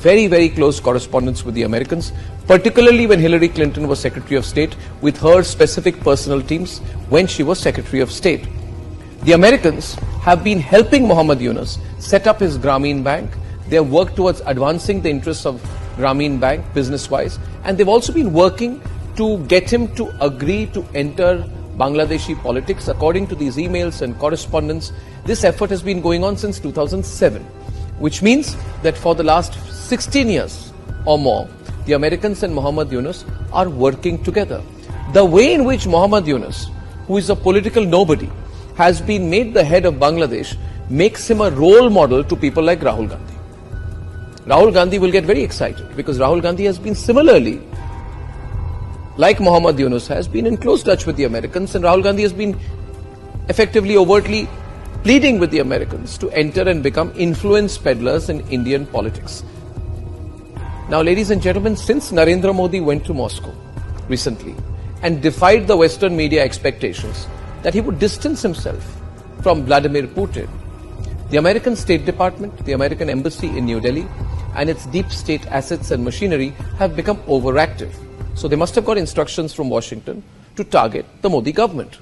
very, very close correspondence with the Americans, particularly when Hillary Clinton was Secretary of State, with her specific personal teams when she was Secretary of State. The Americans have been helping Muhammad Yunus set up his Grameen Bank. They have worked towards advancing the interests of Grameen Bank business-wise, and they've also been working to get him to agree to enter Bangladeshi politics. According to these emails and correspondence, this effort has been going on since 2007, which means that for the last 16 years or more, the Americans and Muhammad Yunus are working together. The way in which Muhammad Yunus, who is a political nobody, has been made the head of Bangladesh makes him a role model to people like Rahul Gandhi. Rahul Gandhi will get very excited because Rahul Gandhi has been similarly, like Muhammad Yunus, has been in close touch with the Americans, and Rahul Gandhi has been effectively, overtly pleading with the Americans to enter and become influence peddlers in Indian politics. Now, ladies and gentlemen, since Narendra Modi went to Moscow recently and defied the Western media expectations that he would distance himself from Vladimir Putin, the American State Department, the American Embassy in New Delhi, and its deep state assets and machinery have become overactive. So they must have got instructions from Washington to target the Modi government.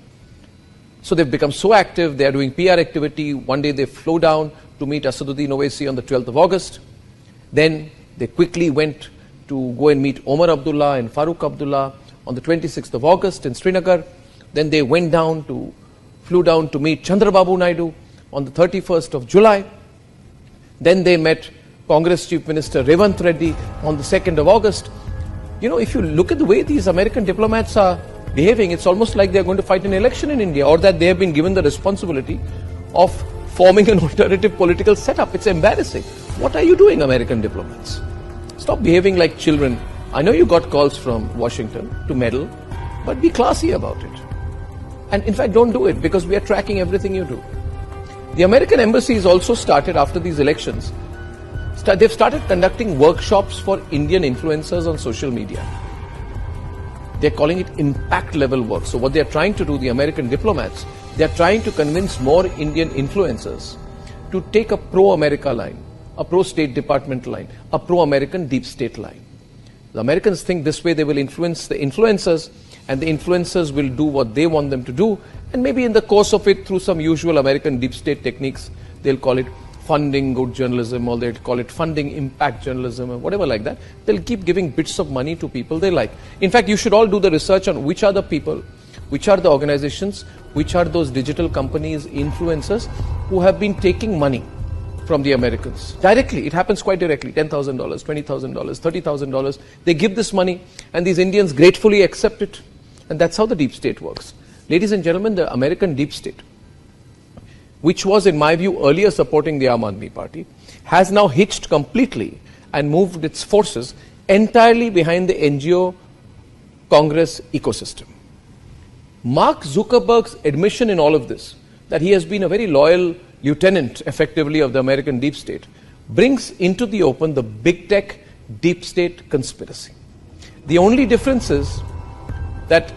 So they've become so active, they are doing PR activity. One day they flew down to meet Asaduddin Owaisi on the 12th of August. Then they quickly went to go and meet Omar Abdullah and Farooq Abdullah on the 26th of August in Srinagar. Then they flew down to meet Chandrababu Naidu on the 31st of July. Then they met Congress Chief Minister Revanth Reddy on the 2nd of August. You know, if you look at the way these American diplomats are behaving, it's almost like they're going to fight an election in India, or that they have been given the responsibility of forming an alternative political setup. It's embarrassing. What are you doing, American diplomats? Stop behaving like children. I know you got calls from Washington to meddle, but be classy about it. And in fact, don't do it, because we are tracking everything you do. The American embassy has also started, after these elections, they've started conducting workshops for Indian influencers on social media. They're calling it impact level work. So what they're trying to do, the American diplomats, they're trying to convince more Indian influencers to take a pro-America line, a pro-State Department line, a pro-American deep state line. The Americans think this way they will influence the influencers, and the influencers will do what they want them to do, and maybe in the course of it, through some usual American deep state techniques, they'll call it funding good journalism, or they'll call it funding impact journalism, or whatever like that. They'll keep giving bits of money to people they like. In fact, you should all do the research on which are the people, which are the organizations, which are those digital companies, influencers, who have been taking money from the Americans. Directly, it happens quite directly, $10,000, $20,000, $30,000. They give this money, and these Indians gratefully accept it. And that's how the deep state works. Ladies and gentlemen, the American deep state, which was, in my view, earlier supporting the Aam Aadmi Party, has now hitched completely and moved its forces entirely behind the NGO Congress ecosystem. Mark Zuckerberg's admission in all of this, that he has been a very loyal lieutenant, effectively, of the American deep state, brings into the open the big tech deep state conspiracy. The only difference is that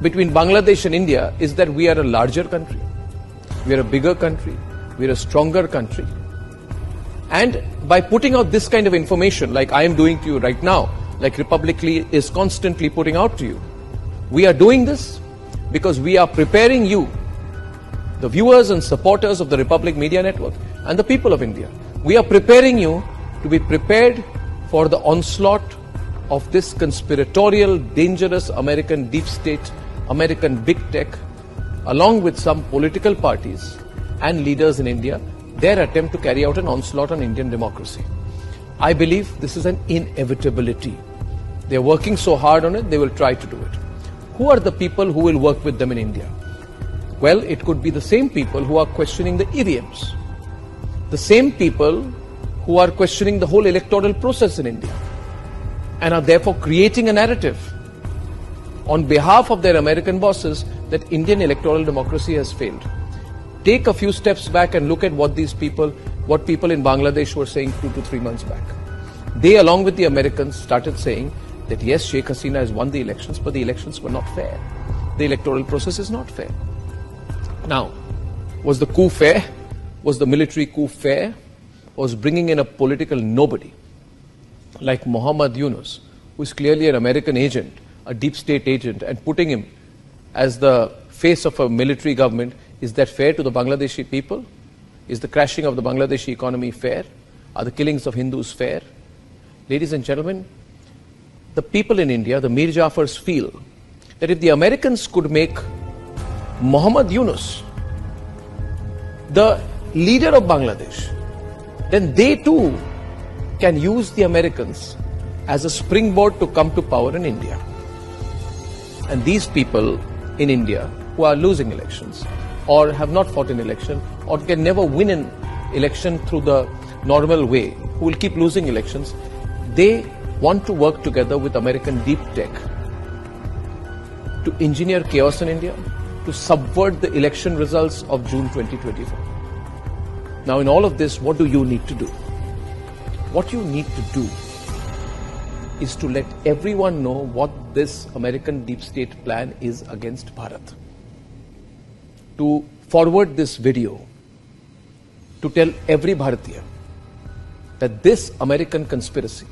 between Bangladesh and India is that we are a larger country. We are a bigger country, we are a stronger country. And by putting out this kind of information, like I am doing to you right now, like Republicly is constantly putting out to you, we are doing this because we are preparing you, the viewers and supporters of the Republic Media Network and the people of India. We are preparing you to be prepared for the onslaught of this conspiratorial, dangerous American deep state, American big tech, along with some political parties and leaders in India, their attempt to carry out an onslaught on Indian democracy. I believe this is an inevitability. They are working so hard on it, they will try to do it. Who are the people who will work with them in India? Well, it could be the same people who are questioning the EVMs, the same people who are questioning the whole electoral process in India, and are therefore creating a narrative on behalf of their American bosses that Indian electoral democracy has failed. Take a few steps back and look at what people in Bangladesh were saying 2 to 3 months back. They, along with the Americans, started saying that yes, Sheikh Hasina has won the elections, but the elections were not fair. The electoral process is not fair. Now, was the coup fair? Was the military coup fair? Was bringing in a political nobody like Muhammad Yunus, who is clearly an American agent, a deep state agent, and putting him as the face of a military government, is that fair to the Bangladeshi people? Is the crashing of the Bangladeshi economy fair? Are the killings of Hindus fair? Ladies and gentlemen, the people in India, the Mir Jafars, feel that if the Americans could make Muhammad Yunus the leader of Bangladesh, then they too can use the Americans as a springboard to come to power in India. And these people in India who are losing elections or have not fought an election or can never win an election through the normal way, who will keep losing elections, they want to work together with American deep tech to engineer chaos in India, to subvert the election results of June 2024. Now, in all of this, what do you need to do? What you need to do is to let everyone know what this American deep state plan is against Bharat. To forward this video, to tell every Bharatiya that this American conspiracy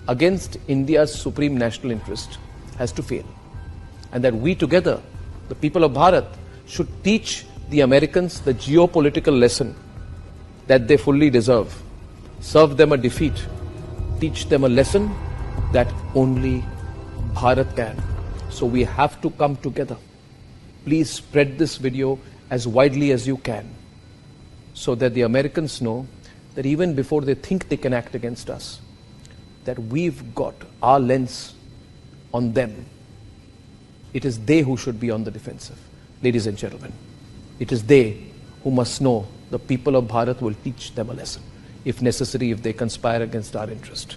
against India's supreme national interest has to fail. And that we together, the people of Bharat, should teach the Americans the geopolitical lesson that they fully deserve. Serve them a defeat. Teach them a lesson that only Bharat can. So we have to come together. Please spread this video as widely as you can, so that the Americans know that even before they think they can act against us, that we've got our lens on them. It is they who should be on the defensive. Ladies and gentlemen, it is they who must know the people of Bharat will teach them a lesson, if necessary, if they conspire against our interest.